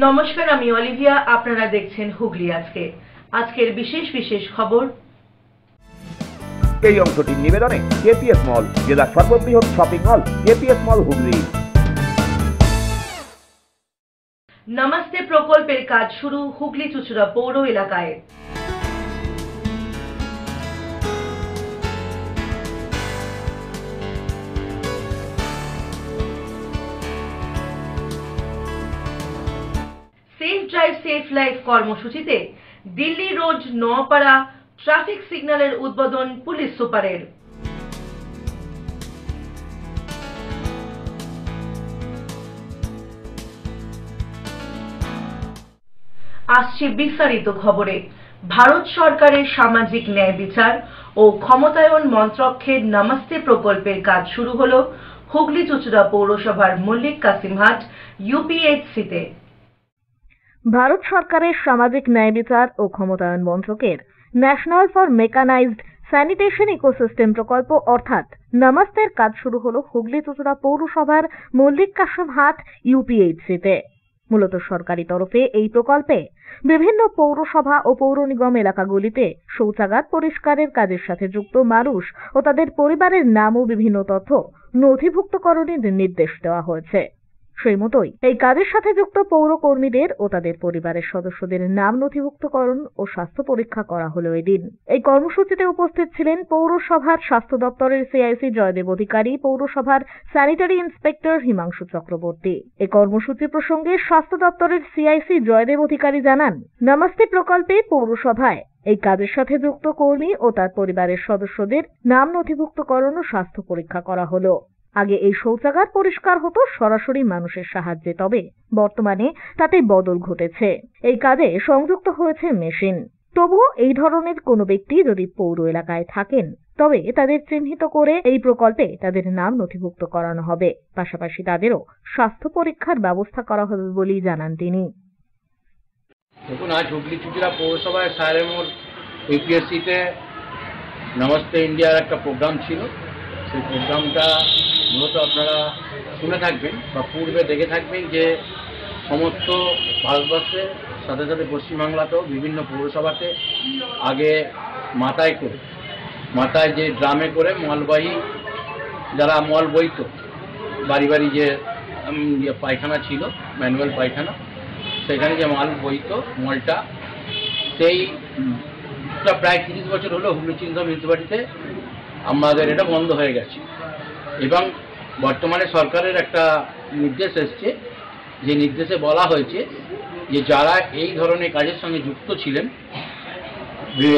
নমস্কার, আমি অলিভিয়া। আপনারা দেখছেন হুগলি আজকে। আজকের বিশেষ বিশেষ খবর। এই অংশটির নিবেদনে কেপিএস মল, জেলার সর্ববৃহৎ শপিং মল কেপিএস মল হুগলি। নমস্তে প্রকল্পের কাজ শুরু হুগলি চুঁচুড়া পৌর এলাকায়। সেফ ড্রাইভ সেফ লাইফ কর্মসূচিতে দিল্লি রোড নোয়াপাড়া ট্রাফিক সিগন্যালের উদ্বোধন পুলিশ সুপারের। আসছে বিস্তারিত খবরে। ভারত সরকারের সামাজিক ন্যায় বিচার ও ক্ষমতায়ন মন্ত্রকের নমস্তে প্রকল্পের কাজ শুরু হলো হুগলি চুঁচুড়া পৌরসভার মল্লিক কাসিমহাট ইউপিএইচসিতে। ভারত সরকারের সামাজিক ন্যায় বিচার ও ক্ষমতায়ন মন্ত্রকের national for mechanized sanitation ecosystem প্রকল্প অর্থাৎ নমস্তের কাজ শুরু হলো হুগলি চুঁচুড়া পৌরসভার মল্লিক কাসিমহাট ইউপিএইচসিতে। মূলত সরকারি তরফে এই প্রকল্পে বিভিন্ন পৌরসভা ও পৌর নিগম এলাকাগুলিতে শৌচাগার পরিষ্কারের কাজের সাথে যুক্ত মানুষ ও তাদের পরিবারের নাম ও বিভিন্ন তথ্য নথিভুক্তকরণের নির্দেশ দেওয়া হয়েছে। সেই মতোই এই কাজের সাথে যুক্ত পৌর কর্মীদের ও তাদের পরিবারের সদস্যদের নাম নথিভুক্তকরণ ও স্বাস্থ্য পরীক্ষা করা হলো এদিন। এই কর্মসূচিতে উপস্থিত ছিলেন পৌরসভার স্বাস্থ্য দপ্তরের সিআইসি জয়দেব অধিকারী, পৌরসভার স্যানিটারি ইন্সপেক্টর হিমাংশু চক্রবর্তী। এই কর্মসূচি প্রসঙ্গে স্বাস্থ্য দপ্তরের সিআইসি জয়দেব অধিকারী জানান, নমস্তে প্রকল্পে পৌরসভায় এই কাজের সাথে যুক্ত কর্মী ও তার পরিবারের সদস্যদের নাম নথিভুক্তকরণ ও স্বাস্থ্য পরীক্ষা করা হলো। আগে এই শৌচাগার পরিষ্কার হতো সরাসরি মানুষের সাহায্যে, তবে বর্তমানে তাতে বদল ঘটেছে। এই কাজে সংযুক্ত হয়েছে মেশিন। তবুও এই ধরনের কোনো ব্যক্তি যদি পৌর এলাকায় থাকেন তবে তাদের চিহ্নিত করে এই প্রকল্পে তাদের নাম নথিভুক্ত করানো হবে। পাশাপাশি তাদেরও স্বাস্থ্য পরীক্ষার ব্যবস্থা করা হবে বলেই জানান তিনি। দেখুন, আজ হুগলি চুঁচুড়া পৌরসভায় সায়রে মোড় ইউপিএসসিতে নমস্তে ইন্ডিয়ার একটা প্রোগ্রাম ছিল। সেই প্রোগ্রামটা মূলত আপনারা শুনে থাকবেন বা পূর্বে দেখে থাকবেন যে সমস্ত ভারতবর্ষের সাথে সাথে পশ্চিমবাংলাতেও বিভিন্ন পৌরসভাতে আগে মাথায় যে ড্রামে করে মলবাহী যারা মল বইত, বাড়ি বাড়ি যে পায়খানা ছিল, ম্যানুয়াল পায়খানা, সেখানে যে মাল বইত মলটা, সেইটা প্রায় 30 বছর হলো হুগলি চুঁচুড়া মিউনিসিপ্যালিটিতে আমাদের এটা বন্ধ হয়ে গেছে। এবং বর্তমানে সরকারের একটা নির্দেশ এসছে, যে নির্দেশে বলা হয়েছে যে যারা এই ধরনের কাজের সঙ্গে যুক্ত ছিলেন,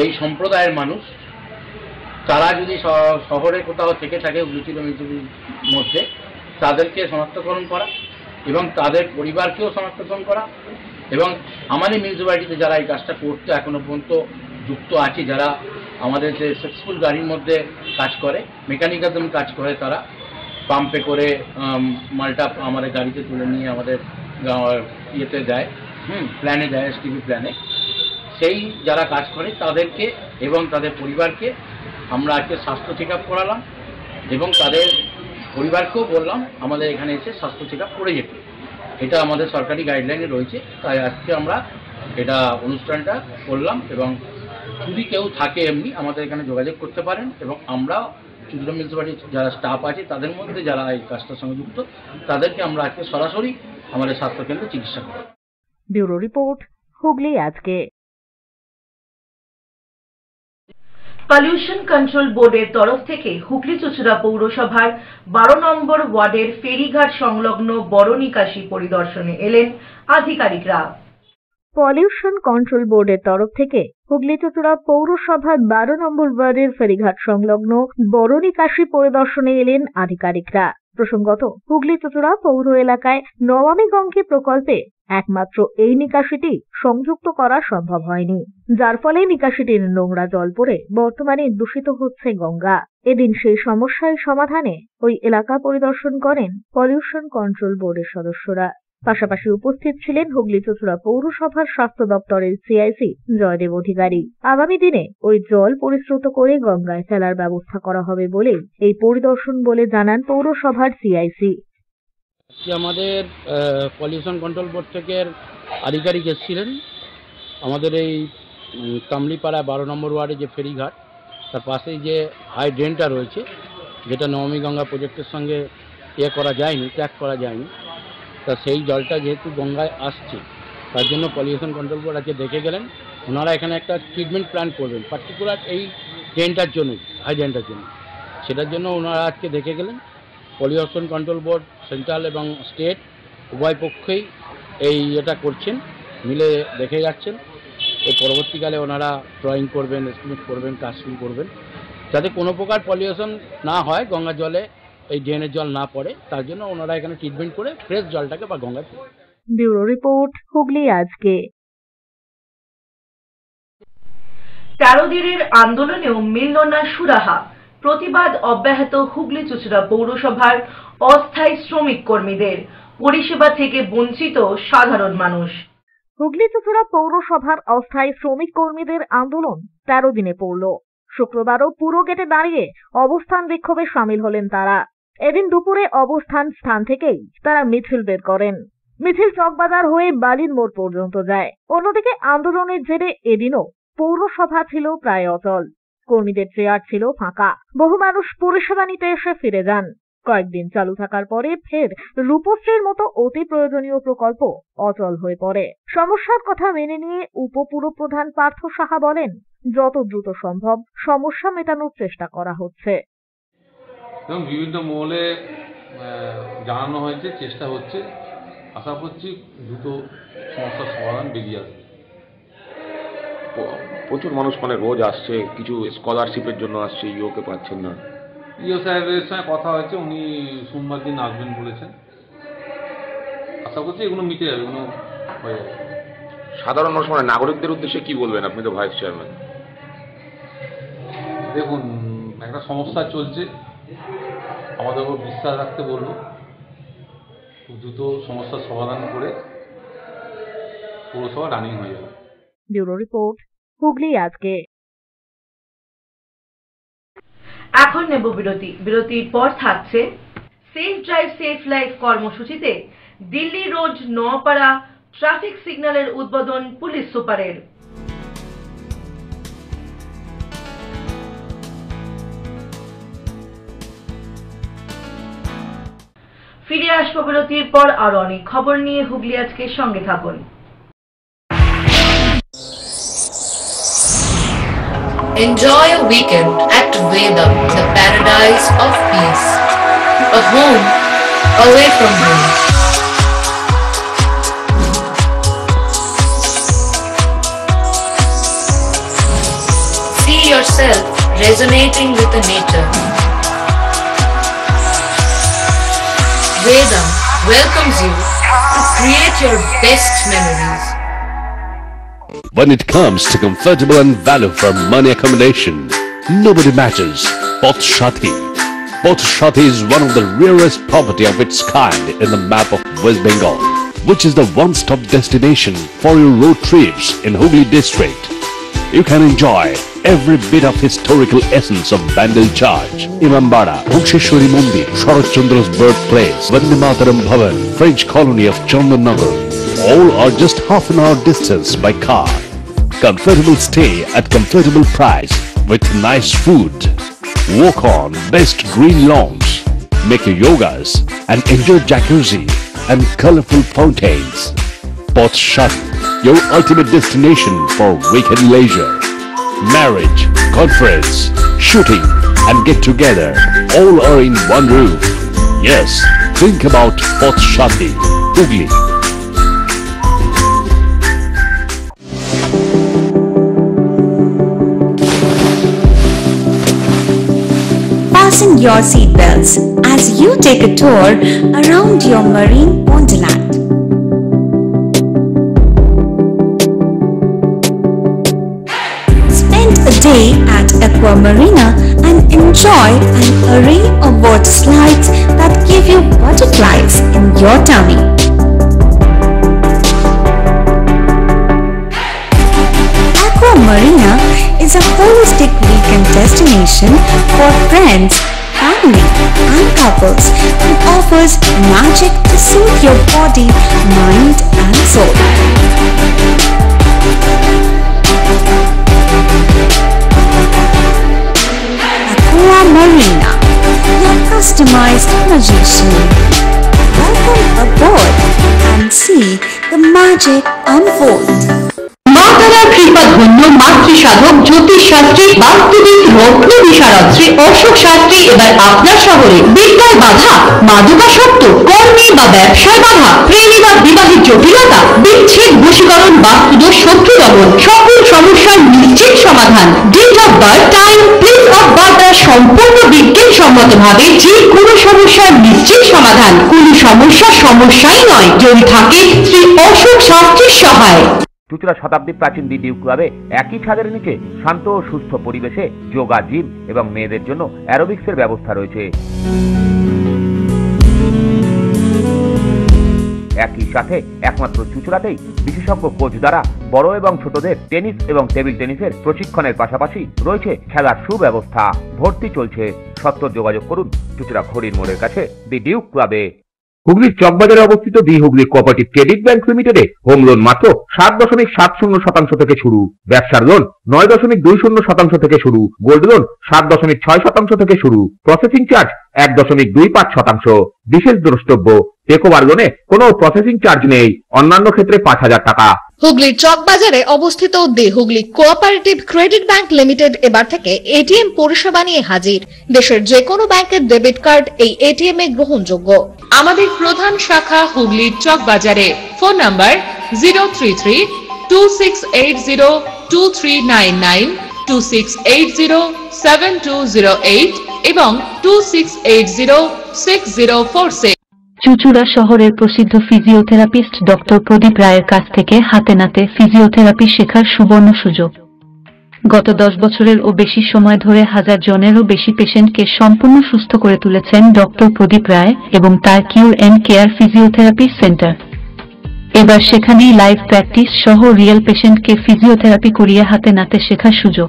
এই সম্প্রদায়ের মানুষ, তারা যদি শহরে কোথাও থেকে থাকে হুগলি চুঁচুড়া মিউনিসিপ্যালিটির মধ্যে, তাদেরকে শনাক্তকরণ করা এবং তাদের পরিবারকেও শনাক্তকরণ করা। এবং আমাদের মিউনিসিপ্যালিটিতে যারা এই কাজটা করতে এখনো পর্যন্ত যুক্ত আছে, যারা আমাদের যে সাকসেসফুল গাড়ির মধ্যে কাজ করে, মেকানিক্যাল কাজ করে, তারা পাম্পে করে মালটা আমাদের গাড়িতে তুলে নিয়ে আমাদের ইয়েতে দেয়, প্ল্যানে দেয়, এসটিপি প্ল্যানে। সেই যারা কাজ করে তাদেরকে এবং তাদের পরিবারকে আমরা আজকে স্বাস্থ্য চেক আপ করালাম এবং তাদের পরিবারকেও বললাম আমাদের এখানে এসে স্বাস্থ্য চেক আপ করে যেতে। এটা আমাদের সরকারি গাইডলাইনে রয়েছে, তাই আজকে আমরা এটা অনুষ্ঠানটা করলাম। এবং যদি কেউ থাকে এমনি আমাদের এখানে যোগাযোগ করতে পারেন, এবং আমরা চুঁচুড়া মিউনিসিপ্যালিটির যারা স্টাফ আছে তাদের মধ্যে যারা এই কাজটার সঙ্গে যুক্ত, তাদেরকে আমরা আজকে সরাসরি আমাদের স্বাস্থ্যকেন্দ্রে চিকিৎসা করব। ব্যুরো রিপোর্ট, হুগলি আজকে। পলিউশন কন্ট্রোল বোর্ডের তরফ থেকে হুগলি চুঁচুড়া পৌরসভার 12 নম্বর ওয়ার্ডের ফেরিঘাট সংলগ্ন বড় নিকাশি পরিদর্শনে এলেন আধিকারিকরা। পলিউশন কন্ট্রোল বোর্ডের তরফ থেকে হুগলি চুঁচুড়া পৌরসভার 12 নম্বর ওয়ার্ডের ফেরিঘাট সংলগ্ন বড় নিকাশি পরিদর্শনে এলেন আধিকারিকরা। প্রসঙ্গত, হুগলি চুঁচুড়া পৌর এলাকায় নমামি গঙ্গে প্রকল্পে একমাত্র এই নিকাশিটি সংযুক্ত করা সম্ভব হয়নি, যার ফলে নিকাশিটির নোংরা জল পড়ে বর্তমানে দূষিত হচ্ছে গঙ্গা। এদিন সেই সমস্যার সমাধানে ওই এলাকা পরিদর্শন করেন পলিউশন কন্ট্রোল বোর্ডের সদস্যরা। পাশাপাশি উপস্থিত ছিলেন হুগলি চুঁচুড়া পৌরসভার স্বাস্থ্য দপ্তরের সিআইসি জয়দেব অধিকারী। আগামী দিনে ওই জল পরিশ্রুত করে গঙ্গায় ফেলার ব্যবস্থা করা হবে বলে এই পরিদর্শন বলে জানান পৌরসভার সিআইসি। আজকে আমাদের পলিউশন কন্ট্রোল বোর্ড থেকে আধিকারিক এসেছিলেন আমাদের এই কামলিপাড়া 12 নম্বর ওয়ার্ডে যে ফেরিঘাট তার পাশেই যে হাই ড্রেনটা রয়েছে, যেটা নবমী গঙ্গা প্রজেক্টের সঙ্গে করা যায়নি, ট্র্যাক করা যায়নি, তা সেই জলটা যেহেতু গঙ্গায় আসছে তার জন্য পলিউশন কন্ট্রোল বোর্ড আজকে দেখে গেলেন। ওনারা এখানে একটা ট্রিটমেন্ট প্ল্যান করবেন পার্টিকুলার এই ড্রেনটার জন্য, হাই ড্রেনটার জন্য, সেটার জন্য ওনারা আজকে দেখে গেলেন। পলিউশন কন্ট্রোল বোর্ড সেন্ট্রাল এবং স্টেট উভয় পক্ষেই এটা করছেন, মিলে দেখে যাচ্ছেন। এই পরবর্তীকালে ওনারা ড্রয়িং করবেন, এস্টিমেট করবেন, কাজ শুরু করবেন, যাতে কোনো প্রকার পলিউশন না হয়, গঙ্গা জলে এই ড্রেনের জল না পড়ে, তার জন্য ওনারা এখানে ট্রিটমেন্ট করে ফ্রেশ জলটাকে বা গঙ্গায়। ব্যুরো রিপোর্ট, হুগলি আজকে। 13 দিনের আন্দোলনেও মিলল না সুরাহা, প্রতিবাদ অব্যাহত হুগলি চুঁচুড়া পৌরসভার অস্থায়ী শ্রমিক কর্মীদের, পরিষেবা থেকে বঞ্চিত সাধারণ মানুষ। হুগলি চুঁচুড়া পৌরসভার অস্থায়ী শ্রমিক কর্মীদের আন্দোলন 13 দিনে পড়ল। শুক্রবারও পুরো গেটে দাঁড়িয়ে অবস্থান বিক্ষোভে সামিল হলেন তারা। এদিন দুপুরে অবস্থান স্থান থেকেই তারা মিছিল বের করেন। মিছিল চকবাজার হয়ে বালির মোড় পর্যন্ত যায়। অন্যদিকে আন্দোলনের জেরে এদিনও পৌরসভা ছিল প্রায় অচল। কর্মীদের চেয়ার ছিল ফাঁকা। বহু মানুষ পরিষেবা নিতে এসে ফিরে যান। কয়েকদিন চালু থাকার পরে ফের রূপশ্রীর মতো অতি প্রয়োজনীয় প্রকল্প অচল হয়ে পড়ে। সমস্যার কথা মেনে নিয়ে উপপুরপ্রধান পার্থ সাহা বলেন, যত দ্রুত সম্ভব সমস্যা মেটানোর চেষ্টা করা হচ্ছে। এবং বিভিন্ন মহলে জানানো হয়েছে, চেষ্টা হচ্ছে, আশা করছি দ্রুত সমস্যার সমাধান বেরিয়ে আসবে। প্রচুর মানুষ মানে রোজ আসছে, কিছু স্কলারশিপের জন্য আসছে, ইওকে পাচ্ছেন না। ইও সাহেবের সঙ্গে কথা হয়েছে, উনি সোমবার দিন আসবেন বলেছেন। আশা করছি এগুলো মিটে যাবে, এগুলো হয়ে যাবে। সাধারণ মানুষ মানে নাগরিকদের উদ্দেশ্যে কি বলবেন? আপনি তো ভাইস চেয়ারম্যান। দেখুন, একটা সমস্যা চলছে, আমাদের উপর বিশ্বাস রাখতে বলবো, খুব দ্রুত সমস্যার সমাধান করে পৌরসভা রানিং হয়ে যাবে। ব্যুরো রিপোর্ট, হুগলি আজকে। এখন নেব বিরতি। বিরতির পর থাকছে সেফ ড্রাইভ সেফ লাইফ কর্মসূচিতে দিল্লি রোড নোয়াপাড়া ট্রাফিক সিগন্যালের উদ্বোধন পুলিশ সুপারের। ফিরে আসবো বিরতির পর আরো অনেক খবর নিয়ে। হুগলি আজকে সঙ্গে থাকুন। Enjoy a weekend at Vedam, the paradise of peace. A home away from home. See yourself resonating with the nature. Vedam welcomes you to create your best memories. When it comes to comfortable and value for money accommodation, nobody matches Poth Shati. Poth Shati is one of the rarest property of its kind in the map of West Bengal, which is the one-stop destination for your road trips in Hooghly district. You can enjoy every bit of historical essence of Bandel Church, Imambara, Bhuksheshwari Mandir, Sharat Chandra's birthplace, Vande Mataram Bhavan, French colony of Chandannagar. All are just half an hour distance by car. Comfortable stay at comfortable price with nice food. Walk on best green lawns, make your yogas and enjoy jacuzzi and colorful fountains. Poth Shati, your ultimate destination for weekend leisure. Marriage, conference, shooting and get together all are in one roof. Yes, think about Poth Shati, Hooghly. Fasten your seatbelts as you take a tour around your marine wonderland. Spend a day at Aqua Marina and enjoy an array of water slides that give you butterflies in your tummy. Aqua Marina is a holistic weekend destination for friends, family, family and couples and offers magic to soothe your body, mind and soul. Aqua Marina, your customized magician. Welcome aboard and see the magic unfold. মাতারা কৃপা ধন্য মাতৃসাধক জ্যোতিষ শাস্ত্রী বাস্তুবিদ রত্ন বিশারদ শ্রী অশোক শাস্ত্রী এবার আপনার শহরে বিদ্যায় বাধা, মাদকাসক্ত, কর্মে বা ব্যবসায় বাধা, প্রেমে বা বিবাহের জটিলতা, বিচ্ছেদ, বশীকরণ, বাস্তুদোষ, শত্রু দমন, সকল সমস্যার নিশ্চিত সমাধান। Date of birth, time, place of birth দ্বারা সম্পূর্ণ বিজ্ঞানসম্মতভাবে যে কোনো সমস্যার নিশ্চিত সমাধান। কোনো সমস্যাই নয় যদি থাকে শ্রী অশোক শাস্ত্রীর সহায়। চুঁচুড়া শতাব্দী প্রাচীন দি ডিউক ক্লাবে একই ছাদের নিচে শান্ত ও সুস্থ পরিবেশে যোগা, জিম এবং মেয়েদের জন্য অ্যারোবিক্সের ব্যবস্থা রয়েছে। একই সাথে একমাত্র চুঁচুড়াতেই বিশেষজ্ঞ কোচ দ্বারা বড় এবং ছোটদের টেনিস এবং টেবিল টেনিসের প্রশিক্ষণের পাশাপাশি রয়েছে খেলার সুব্যবস্থা। ভর্তি চলছে, সত্ত্বর যোগাযোগ করুন চুঁচুড়া খড়ির মোড়ের কাছে দি ডিউক ক্লাবে। হুগলির চকবাজারে অবস্থিত the Hooghly cooperative credit bank লিমিটেডে হোম লোন মাত্র 7.70% থেকে শুরু, ব্যবসার লোন 9.20% থেকে শুরু, গোল্ড লোন 7.6% থেকে শুরু, প্রসেসিং চার্জ 1.25%। বিশেষ দ্রষ্টব্য, টেকওভার লোনে কোনো প্রসেসিং চার্জ নেই, অন্যান্য ক্ষেত্রে 5,000 টাকা। হুগলির চকবাজারে অবস্থিত the Hooghly cooperative credit bank limited এবার থেকে এটিএম পরিষেবা নিয়ে হাজির। দেশের যে কোনো ব্যাংকের ডেবিট কার্ড এই এটিএম এ গ্রহণযোগ্য। আমাদের প্রধান শাখা হুগলির চকবাজারে। ফোন নাম্বার 033-2680-2399, 2680-7208 এবং 2680-6046। চুঁচুড়া শহরের প্রসিদ্ধ ফিজিওথেরাপিস্ট ডক্টর প্রদীপ রায়ের কাছ থেকে হাতে নাতে ফিজিওথেরাপি শেখার সুবর্ণ সুযোগ। গত 10 বছরের ও বেশি সময় ধরে 1000 জনেরও বেশি পেশেন্টকে সম্পূর্ণ সুস্থ করে তুলেছেন ডক্টর প্রদীপ রায় এবং তার কিউর এন্ড কেয়ার ফিজিওথেরাপি সেন্টার। এবার সেখানেই লাইভ প্র্যাকটিস সহ রিয়েল পেশেন্টকে ফিজিওথেরাপি করিয়ে হাতে নাতে শেখার সুযোগ।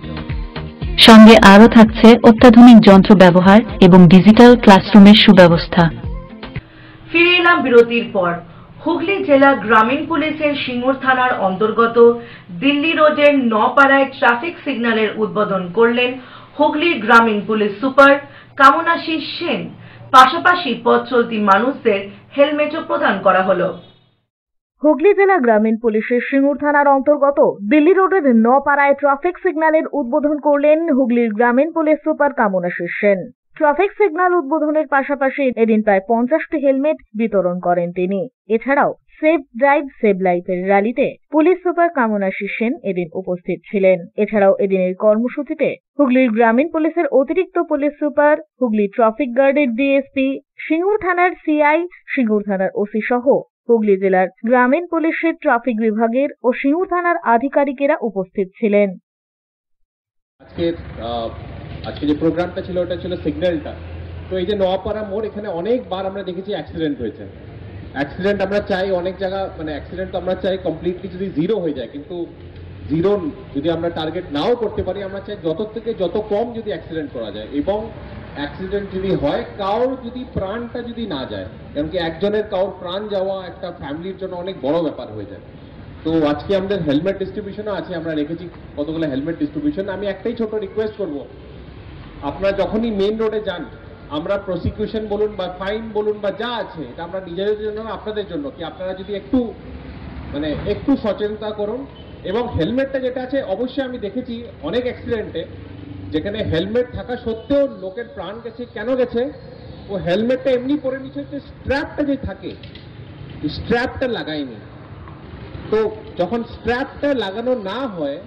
সঙ্গে আরও থাকছে অত্যাধুনিক যন্ত্র ব্যবহার এবং ডিজিটাল ক্লাসরুমের সুব্যবস্থা। ফিরে এলাম বিরতির পর। হুগলি জেলা গ্রামীণ পুলিশের সিঙ্গুর থানার অন্তর্গত দিল্লি রোডের নপাড়ায় ট্রাফিক সিগন্যালের উদ্বোধন করলেন হুগলির গ্রামীণ পুলিশ সুপার কামনাশিস সেন। পাশাপাশি পথ চলতি মানুষদের হেলমেটও প্রদান করা হলো। হুগলি জেলা গ্রামীণ পুলিশের সিঙ্গুর থানার অন্তর্গত দিল্লি রোডের নপাড়ায় ট্রাফিক সিগন্যালের উদ্বোধন করলেন হুগলির গ্রামীণ police super Kamanashis Sen. Traffic signal উদ্বোধনের পাশাপাশি এদিন প্রায় 50টি হেলমেট বিতরণ করেন তিনি। এছাড়াও সেভ ড্রাইভ সেভ লাইফের র্যালিতে পুলিশ সুপার কামনাশিস সেন এদিন উপস্থিত ছিলেন। এছাড়াও এদিনের কর্মসূচিতে হুগলির গ্রামীণ পুলিশের অতিরিক্ত পুলিশ সুপার, হুগলি ট্রাফিক গার্ডের ডিএসপি, সিঙ্গুর থানার সিআই, সিঙ্গুর থানার ওসি সহ হুগলি জেলার গ্রামীণ পুলিশের ট্রাফিক বিভাগের ও সিঙ্গুর থানার আধিকারিকেরা উপস্থিত ছিলেন। আজকে যে প্রোগ্রামটা ছিল ওটা ছিল সিগন্যালটা। তো এই যে নোয়াপাড়া মোড়, এখানে অনেকবার আমরা দেখেছি অ্যাক্সিডেন্ট হয়েছে। অ্যাক্সিডেন্ট আমরা চাই অনেক জায়গা, মানে অ্যাক্সিডেন্ট তো আমরা চাই কমপ্লিটলি যদি জিরো হয়ে যায়, কিন্তু জিরো যদি আমরা টার্গেট নাও করতে পারি, আমরা চাই যত থেকে যত কম যদি অ্যাক্সিডেন্ট করা যায়, এবং অ্যাক্সিডেন্ট যদি হয় কারোর যদি প্রাণটা যদি না যায়, কারণ কি একজনের কারোর প্রাণ যাওয়া একটা ফ্যামিলির জন্য অনেক বড় ব্যাপার হয়ে যায়। তো আজকে আমাদের হেলমেট ডিস্ট্রিবিউশনও আছে, আমরা রেখেছি কতগুলো হেলমেট ডিস্ট্রিবিউশন। আমি একটাই ছোট রিকোয়েস্ট করবো, আপনারা যখনই মেইন রোডে যান, আমরা প্রসিকিউশন বলুন বা ফাইন বলুন বা যা আছে, এটা আমরা নিজেদের জন্য আপনাদের জন্য, কি আপনারা যদি একটু সচেতনতা করুন। এবং হেলমেটটা যেটা আছে, অবশ্যই আমি দেখেছি অনেক অ্যাক্সিডেন্টে যেখানে হেলমেট থাকা সত্ত্বেও লোকের প্রাণ গেছে। কেন গেছে? ও হেলমেটটা এমনি পরে নিচ্ছে, যে স্ট্র্যাপটা যে থাকে, স্ট্র্যাপটা লাগায়নি। তো যখন স্ট্র্যাপটা লাগানো না হয়,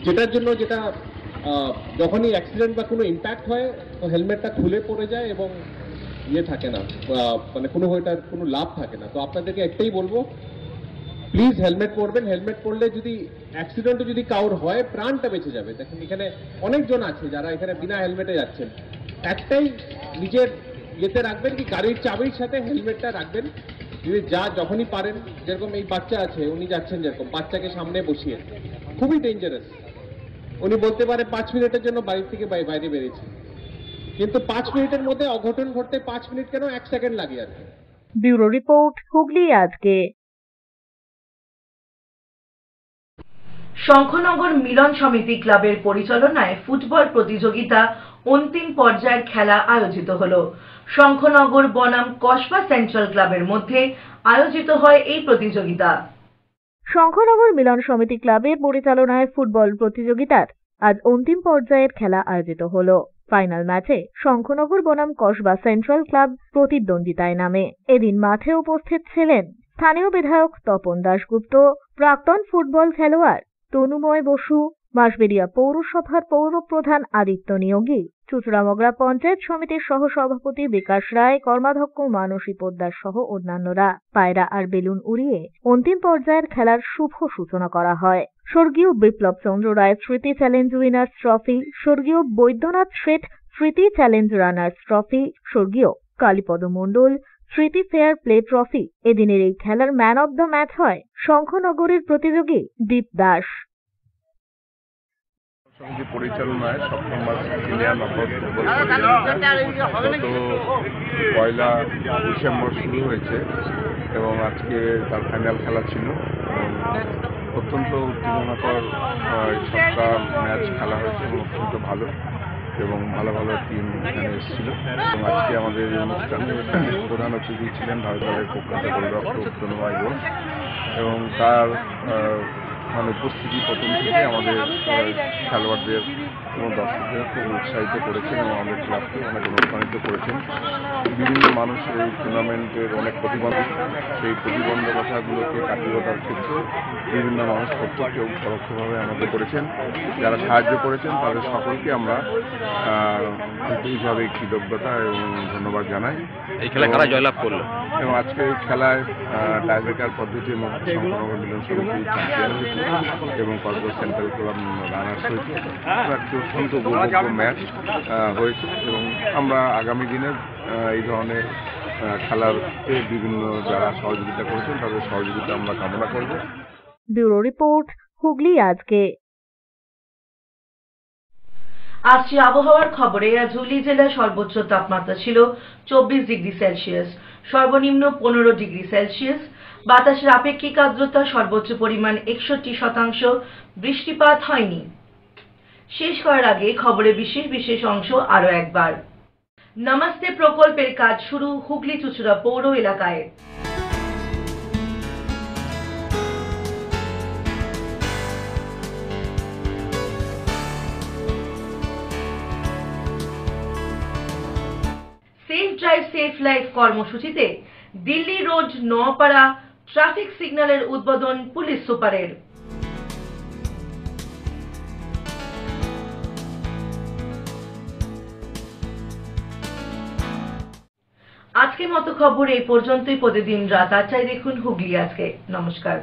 যেটার জন্য যখনই অ্যাক্সিডেন্ট বা কোনো ইম্প্যাক্ট হয়, তো হেলমেটটা খুলে পড়ে যায় এবং থাকে না, কোনো লাভ থাকে না। তো আপনাদেরকে একটাই বলবো, প্লিজ হেলমেট পরবেন। হেলমেট পরলে যদি অ্যাক্সিডেন্টও যদি কারোর হয়, প্রাণটা বেঁচে যাবে। দেখেন এখানে অনেকজন আছে যারা এখানে বিনা হেলমেটে যাচ্ছেন। একটাই নিজের ইয়েতে রাখবেন, কি গাড়ির চাবির সাথে হেলমেটটা রাখবেন। যদি যখনই পারেন, যেরকম এই বাচ্চা আছে, উনি যাচ্ছেন যেরকম, বাচ্চাকে সামনে বসিয়ে, খুবই ডেঞ্জারাস। উনি বলতে পারে 5 মিনিটের জন্য বাড়ি থেকে বাইরে বেরিয়েছে, কিন্তু 5 মিনিটের মধ্যে অঘটন ঘটতে 5 মিনিট কেন 1 সেকেন্ড লাগে আর কি। ব্যুরো রিপোর্ট, হুগলি আজকে। শঙ্খনগর মিলন সমিতি ক্লাবের পরিচালনায় ফুটবল প্রতিযোগিতা অন্তিম পর্যায়ের খেলা আয়োজিত হলো। শঙ্খনগর বনাম কসবা সেন্ট্রাল ক্লাবের মধ্যে আয়োজিত হয় এই প্রতিযোগিতা। শঙ্খনগর মিলন সমিতি ক্লাবের পরিচালনায় ফুটবল প্রতিযোগিতার আজ অন্তিম পর্যায়ের খেলা আয়োজিত হলো। ফাইনাল ম্যাচে শঙ্খনগর বনাম কসবা সেন্ট্রাল ক্লাব প্রতিদ্বন্দ্বিতায় নামে। এদিন মাঠে উপস্থিত ছিলেন স্থানীয় বিধায়ক তপন দাশগুপ্ত, প্রাক্তন ফুটবল খেলোয়াড় তনুময় বসু, বাঁশবেড়িয়া পৌরসভার পৌরপ্রধান আদিত্য নিয়োগী, চুঁচুড়ামগরা পঞ্চায়েত সমিতির সহসভাপতি বিকাশ রায়, কর্মাধ্যক্ষ মানসী পোদ্দার সহ অন্যান্যরা। পায়রা আর বেলুন উড়িয়ে অন্তিম পর্যায়ের খেলার শুভ সূচনা করা হয়। স্বর্গীয় বিপ্লব চন্দ্র রায় স্মৃতি চ্যালেঞ্জ উইনার্স ট্রফি, স্বর্গীয় বৈদ্যনাথ শেঠ স্মৃতি চ্যালেঞ্জ রানার্স ট্রফি, স্বর্গীয় কালীপদ মণ্ডল স্মৃতি ফেয়ার প্লে ট্রফি। এদিনের এই খেলার ম্যান অব দ্য ম্যাচ হয় শঙ্খনগরের প্রতিযোগী দীপ দাস। সমিতি পরিচালনায় সপ্তম বার্ষিক সিনিয়র নকআউট ফুটবল প্রতিযোগিতা গত 1 ডিসেম্বর শুরু হয়েছে এবং আজকে তার ফাইনাল খেলা ছিল এবং অত্যন্ত উত্তেজনাকর 7টা ম্যাচ খেলা হয়েছে এবং অত্যন্ত ভালো এবং ভালো ভালো টিম এখানে এসেছিল এবং আজকে আমাদের অনুষ্ঠানে প্রধান অতিথি ছিলেন ভারতের প্রখ্যাত গোলরক্ষক তনুময় ঘোষ এবং তার উপস্থিতি প্রথম থেকে আমাদের খেলোয়াড়দের এবং দর্শকদের খুব উৎসাহিত করেছেন এবং আমাদের ক্লাবকে অনেক অনুপ্রাণিত করেছেন। বিভিন্ন মানুষ এই টুর্নামেন্টের অনেক প্রতিবন্ধক, সেই প্রতিবন্ধকতাগুলোকে কাটিয়ে ওঠার ক্ষেত্রে বিভিন্ন মানুষ প্রত্যক্ষ এবং পরোক্ষভাবে আমাদের করেছেন। যারা সাহায্য করেছেন তাদের সকলকে আমরা আন্তরিকভাবে কৃতজ্ঞতা এবং ধন্যবাদ জানাই। এই খেলায় কারা জয়লাভ করলো? এবং আজকে এই খেলায় টাইব্রেকার পদ্ধতির মধ্যে শঙ্খনগর মিলন সমিতি চ্যাম্পিয়ন হয়েছে এবং কসবা সেন্ট্রাল ক্লাব রানার্স হয়েছে। একটি অত্যন্ত উপভোগ্য ম্যাচ হয়েছে এবং আমরা আগামী দিনে এই ধরনের খেলাতে বিভিন্ন যারা সহযোগিতা করেছেন তাদের সহযোগিতা আমরা কামনা করব। ব্যুরো রিপোর্ট, হুগলি আজকে। আসছে আবহাওয়ার খবরে। আজ হুগলি জেলার সর্বোচ্চ তাপমাত্রা ছিল 24 ডিগ্রি সেলসিয়াস, সর্বনিম্ন 15 ডিগ্রি সেলসিয়াস। বাতাসের আপেক্ষিক আর্দ্রতা সর্বোচ্চ পরিমাণ 61%। বৃষ্টিপাত হয়নি। শেষ করার আগে খবরের বিশেষ অংশ আরো একবার। নমস্তে প্রকল্পের কাজ শুরু হুগলি চুঁচুড়া পৌর এলাকায়। সেফ ড্রাইভ সেফ লাইফ কর্মসূচিতে দিল্লি রোড নোয়াপাড়া ট্রাফিক সিগন্যালের উদ্বোধন পুলিশ সুপারের। আজকের মতো খবর এই পর্যন্তই। প্রতিদিন রাত 8টায় দেখুন হুগলি আজকে। নমস্কার।